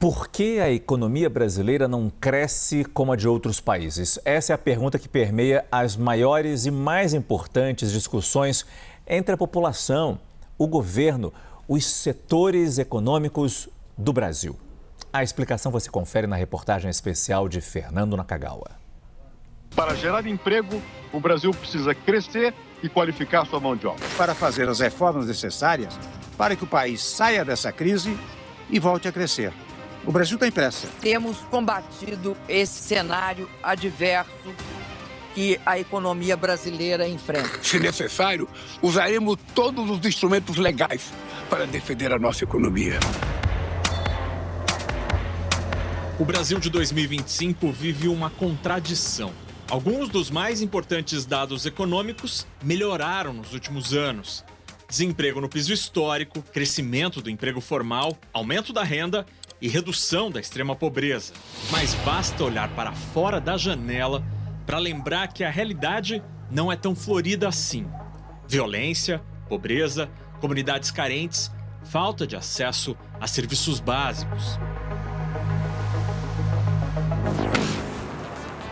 Por que a economia brasileira não cresce como a de outros países? Essa é a pergunta que permeia as maiores e mais importantes discussões entre a população, o governo, os setores econômicos do Brasil. A explicação você confere na reportagem especial de Fernando Nakagawa. Para gerar emprego, o Brasil precisa crescer e qualificar sua mão de obra. Para fazer as reformas necessárias para que o país saia dessa crise e volte a crescer. O Brasil tem pressa. Temos combatido esse cenário adverso que a economia brasileira enfrenta. Se necessário, usaremos todos os instrumentos legais para defender a nossa economia. O Brasil de 2025 vive uma contradição. Alguns dos mais importantes dados econômicos melhoraram nos últimos anos. Desemprego no piso histórico, crescimento do emprego formal, aumento da renda e redução da extrema pobreza. Mas basta olhar para fora da janela para lembrar que a realidade não é tão florida assim. Violência, pobreza, comunidades carentes, falta de acesso a serviços básicos.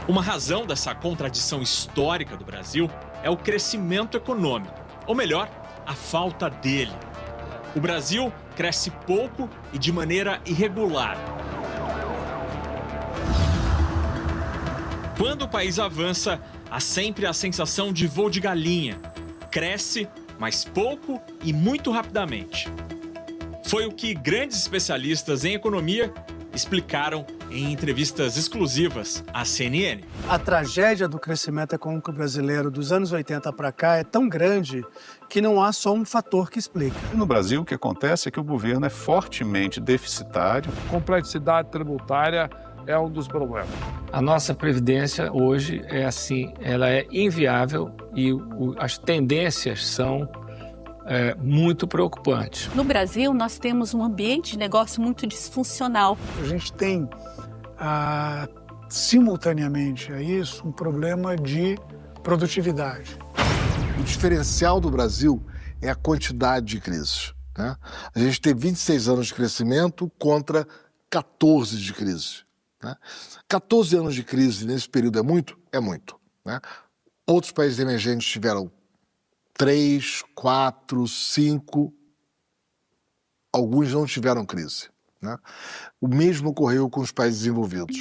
Uma razão dessa contradição histórica do Brasil é o crescimento econômico, ou melhor, a falta dele. O Brasil cresce pouco e de maneira irregular. Quando o país avança, há sempre a sensação de voo de galinha. Cresce, mas pouco e muito rapidamente. Foi o que grandes especialistas em economia explicaram em entrevistas exclusivas à CNN. A tragédia do crescimento econômico brasileiro dos anos 80 para cá é tão grande que não há só um fator que explica. No Brasil, o que acontece é que o governo é fortemente deficitário. Complexidade tributária é um dos problemas. A nossa previdência hoje é assim, ela é inviável e as tendências são muito preocupantes. No Brasil, nós temos um ambiente de negócio muito disfuncional. A gente tem, simultaneamente a isso, um problema de produtividade. O diferencial do Brasil é a quantidade de crises, né? A gente tem 26 anos de crescimento contra 14 de crise, né? 14 anos de crise nesse período é muito? É muito, né? Outros países emergentes tiveram 3, 4, 5, alguns não tiveram crise, né? O mesmo ocorreu com os países desenvolvidos.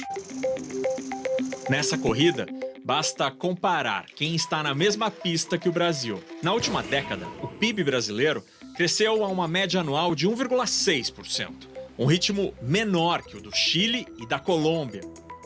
Nessa corrida, basta comparar quem está na mesma pista que o Brasil. Na última década, o PIB brasileiro cresceu a uma média anual de 1,6%, um ritmo menor que o do Chile e da Colômbia,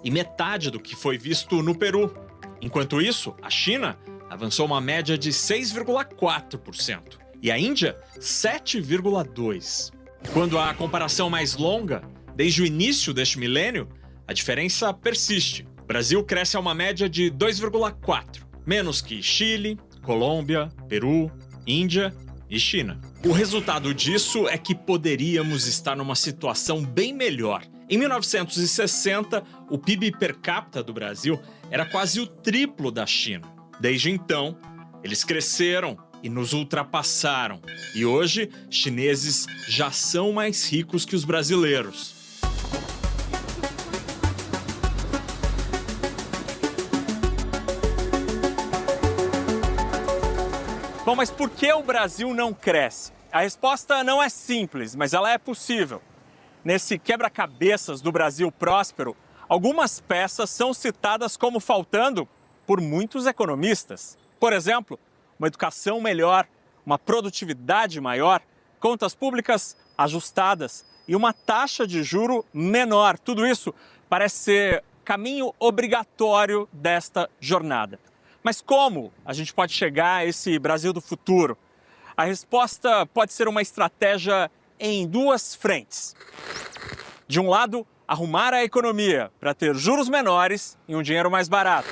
e metade do que foi visto no Peru. Enquanto isso, a China avançou uma média de 6,4% e a Índia, 7,2%. Quando a comparação mais longa, desde o início deste milênio, a diferença persiste. O Brasil cresce a uma média de 2,4%, menos que Chile, Colômbia, Peru, Índia e China. O resultado disso é que poderíamos estar numa situação bem melhor. Em 1960, o PIB per capita do Brasil era quase o triplo da China. Desde então, eles cresceram e nos ultrapassaram. E hoje, chineses já são mais ricos que os brasileiros. Bom, mas por que o Brasil não cresce? A resposta não é simples, mas ela é possível. Nesse quebra-cabeças do Brasil próspero, algumas peças são citadas como faltando por muitos economistas. Por exemplo, uma educação melhor, uma produtividade maior, contas públicas ajustadas e uma taxa de juro menor. Tudo isso parece ser caminho obrigatório desta jornada. Mas como a gente pode chegar a esse Brasil do futuro? A resposta pode ser uma estratégia em duas frentes. De um lado, arrumar a economia para ter juros menores e um dinheiro mais barato.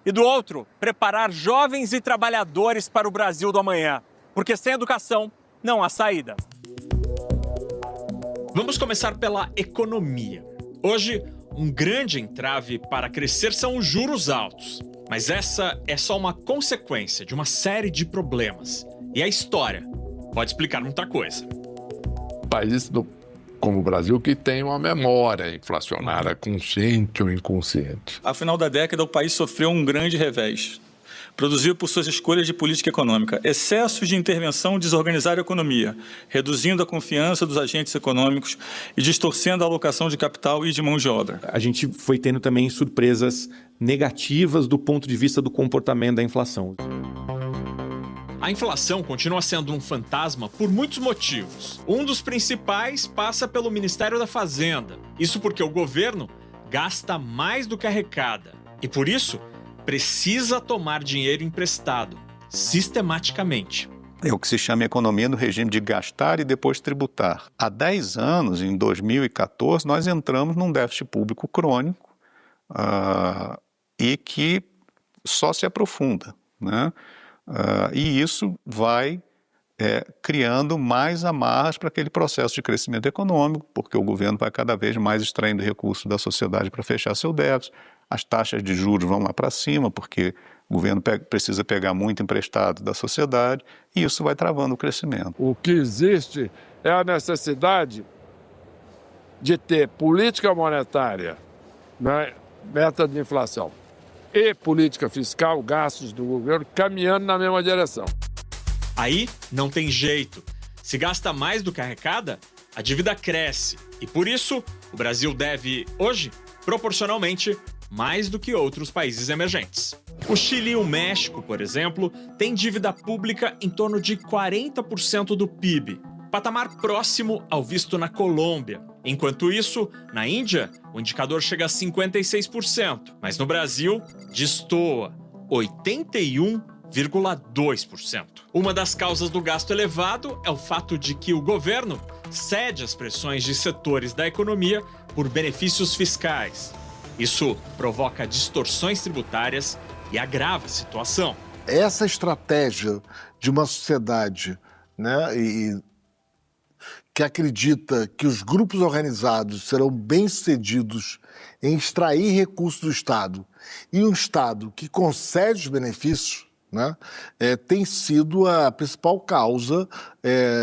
E do outro, preparar jovens e trabalhadores para o Brasil do amanhã. Porque sem educação, não há saída. Vamos começar pela economia. Hoje, um grande entrave para crescer são os juros altos. Mas essa é só uma consequência de uma série de problemas. E a história pode explicar muita coisa. Países do como o Brasil, que tem uma memória inflacionária, consciente ou inconsciente. Ao final da década, o país sofreu um grande revés. Produziu por suas escolhas de política econômica excessos de intervenção desorganizar a economia, reduzindo a confiança dos agentes econômicos e distorcendo a alocação de capital e de mão de obra. A gente foi tendo também surpresas negativas do ponto de vista do comportamento da inflação. A inflação continua sendo um fantasma por muitos motivos. Um dos principais passa pelo Ministério da Fazenda. Isso porque o governo gasta mais do que arrecada. E por isso, precisa tomar dinheiro emprestado, sistematicamente. É o que se chama economia no regime de gastar e depois tributar. Há 10 anos, em 2014, nós entramos num déficit público crônico e que só se aprofunda, né? E isso vai criando mais amarras para aquele processo de crescimento econômico, porque o governo vai cada vez mais extraindo recursos da sociedade para fechar seu déficit, as taxas de juros vão lá para cima, porque o governo precisa pegar muito emprestado da sociedade, e isso vai travando o crescimento. O que existe é a necessidade de ter política monetária, né, meta de inflação, e política fiscal, gastos do governo, caminhando na mesma direção. Aí não tem jeito. Se gasta mais do que arrecada, a dívida cresce. E por isso, o Brasil deve, hoje, proporcionalmente, mais do que outros países emergentes. O Chile e o México, por exemplo, têm dívida pública em torno de 40% do PIB, patamar próximo ao visto na Colômbia. Enquanto isso, na Índia, o indicador chega a 56%, mas no Brasil, destoa 81,2%. Uma das causas do gasto elevado é o fato de que o governo cede às pressões de setores da economia por benefícios fiscais. Isso provoca distorções tributárias e agrava a situação. Essa estratégia de uma sociedade, né, que acredita que os grupos organizados serão bem-sucedidos em extrair recursos do Estado e um Estado que concede os benefícios, né, tem sido a principal causa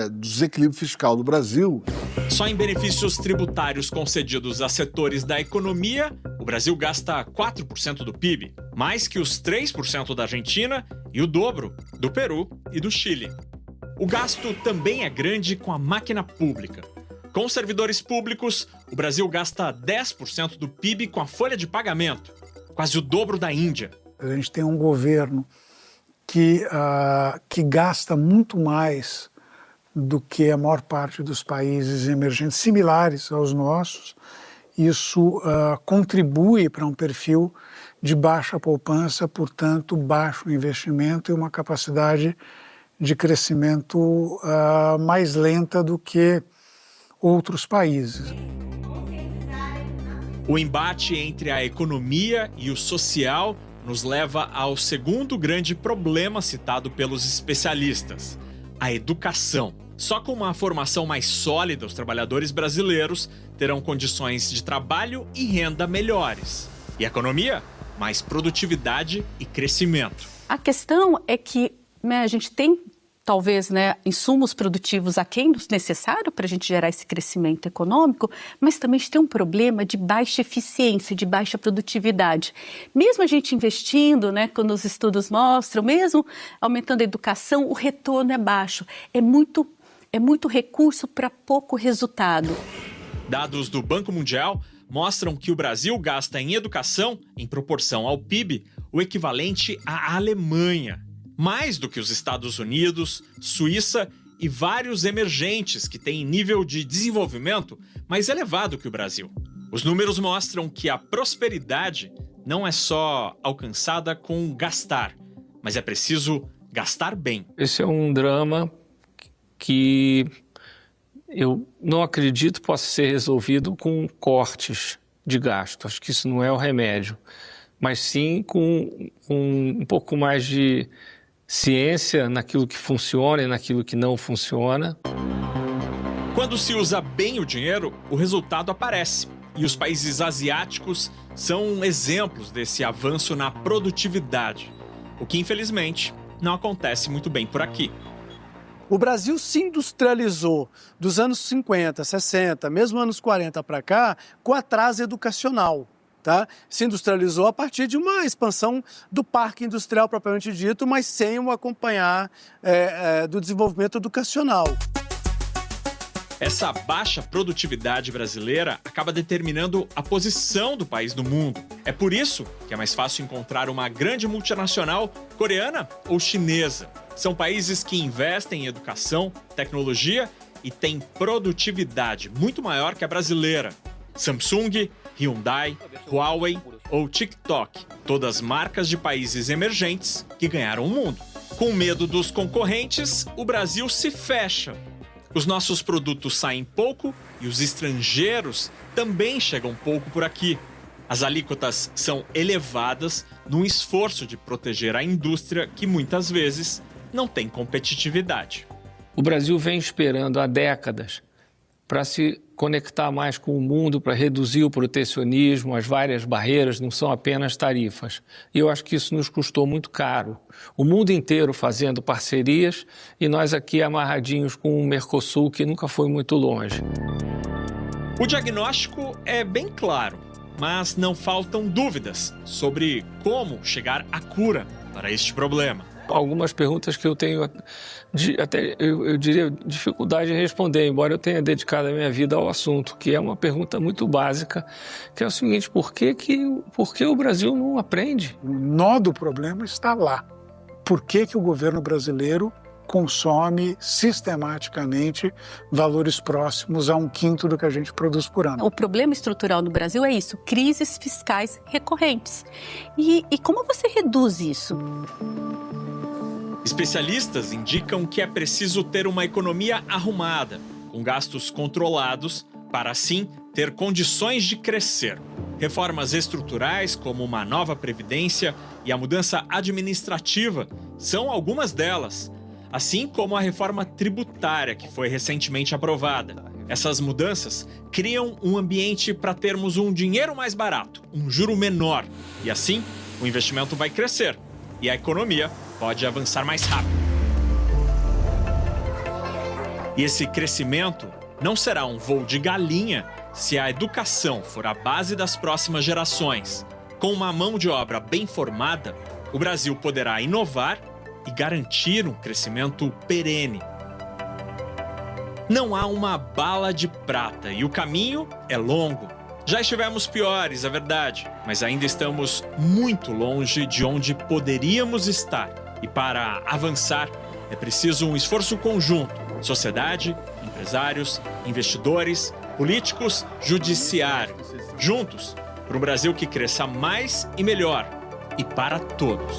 do desequilíbrio fiscal do Brasil. Só em benefícios tributários concedidos a setores da economia, o Brasil gasta 4% do PIB, mais que os 3% da Argentina e o dobro do Peru e do Chile. O gasto também é grande com a máquina pública. Com os servidores públicos, o Brasil gasta 10% do PIB com a folha de pagamento, quase o dobro da Índia. A gente tem um governo que gasta muito mais do que a maior parte dos países emergentes similares aos nossos. Isso contribui para um perfil de baixa poupança, portanto, baixo investimento e uma capacidade de crescimento mais lenta do que outros países. O embate entre a economia e o social nos leva ao segundo grande problema citado pelos especialistas: a educação. Só com uma formação mais sólida, os trabalhadores brasileiros terão condições de trabalho e renda melhores. E a economia? Mais produtividade e crescimento. A questão é que a gente tem, talvez, insumos produtivos aquém do necessário para a gente gerar esse crescimento econômico, mas também a gente tem um problema de baixa eficiência, de baixa produtividade. Mesmo a gente investindo, quando os estudos mostram, mesmo aumentando a educação, o retorno é baixo. É muito recurso para pouco resultado. Dados do Banco Mundial mostram que o Brasil gasta em educação, em proporção ao PIB, o equivalente à Alemanha. Mais do que os Estados Unidos, Suíça e vários emergentes que têm nível de desenvolvimento mais elevado que o Brasil. Os números mostram que a prosperidade não é só alcançada com gastar, mas é preciso gastar bem. Esse é um drama que eu não acredito possa ser resolvido com cortes de gasto. Acho que isso não é o remédio, mas sim com um pouco mais de ciência naquilo que funciona e naquilo que não funciona. Quando se usa bem o dinheiro, o resultado aparece. E os países asiáticos são exemplos desse avanço na produtividade, o que infelizmente não acontece muito bem por aqui. O Brasil se industrializou dos anos 50, 60, mesmo anos 40 para cá, com atraso educacional. Tá? Se industrializou a partir de uma expansão do parque industrial propriamente dito, mas sem o acompanhar do desenvolvimento educacional. Essa baixa produtividade brasileira acaba determinando a posição do país no mundo. É por isso que é mais fácil encontrar uma grande multinacional coreana ou chinesa. São países que investem em educação, tecnologia e têm produtividade muito maior que a brasileira. Samsung, Hyundai, Huawei ou TikTok, todas marcas de países emergentes que ganharam o mundo. Com medo dos concorrentes, o Brasil se fecha. Os nossos produtos saem pouco e os estrangeiros também chegam pouco por aqui. As alíquotas são elevadas num esforço de proteger a indústria que muitas vezes não tem competitividade. O Brasil vem esperando há décadas para se conectar mais com o mundo, para reduzir o protecionismo, as várias barreiras, não são apenas tarifas. E eu acho que isso nos custou muito caro. O mundo inteiro fazendo parcerias e nós aqui amarradinhos com o Mercosul, que nunca foi muito longe. O diagnóstico é bem claro, mas não faltam dúvidas sobre como chegar à cura para este problema. Algumas perguntas que eu tenho, eu diria, dificuldade em responder, embora eu tenha dedicado a minha vida ao assunto, que é uma pergunta muito básica, que é o seguinte: por que o Brasil não aprende? O nó do problema está lá. Por que o governo brasileiro consome sistematicamente valores próximos a 1/5 do que a gente produz por ano? O problema estrutural no Brasil é isso, crises fiscais recorrentes. E como você reduz isso? Especialistas indicam que é preciso ter uma economia arrumada, com gastos controlados, para assim ter condições de crescer. Reformas estruturais, como uma nova previdência e a mudança administrativa, são algumas delas, assim como a reforma tributária, que foi recentemente aprovada. Essas mudanças criam um ambiente para termos um dinheiro mais barato, um juro menor, e assim o investimento vai crescer e a economia pode avançar mais rápido. E esse crescimento não será um voo de galinha se a educação for a base das próximas gerações. Com uma mão de obra bem formada, o Brasil poderá inovar e garantir um crescimento perene. Não há uma bala de prata e o caminho é longo. Já estivemos piores, é verdade, mas ainda estamos muito longe de onde poderíamos estar. E para avançar, é preciso um esforço conjunto: sociedade, empresários, investidores, políticos, judiciário. Juntos, para um Brasil que cresça mais e melhor. E para todos.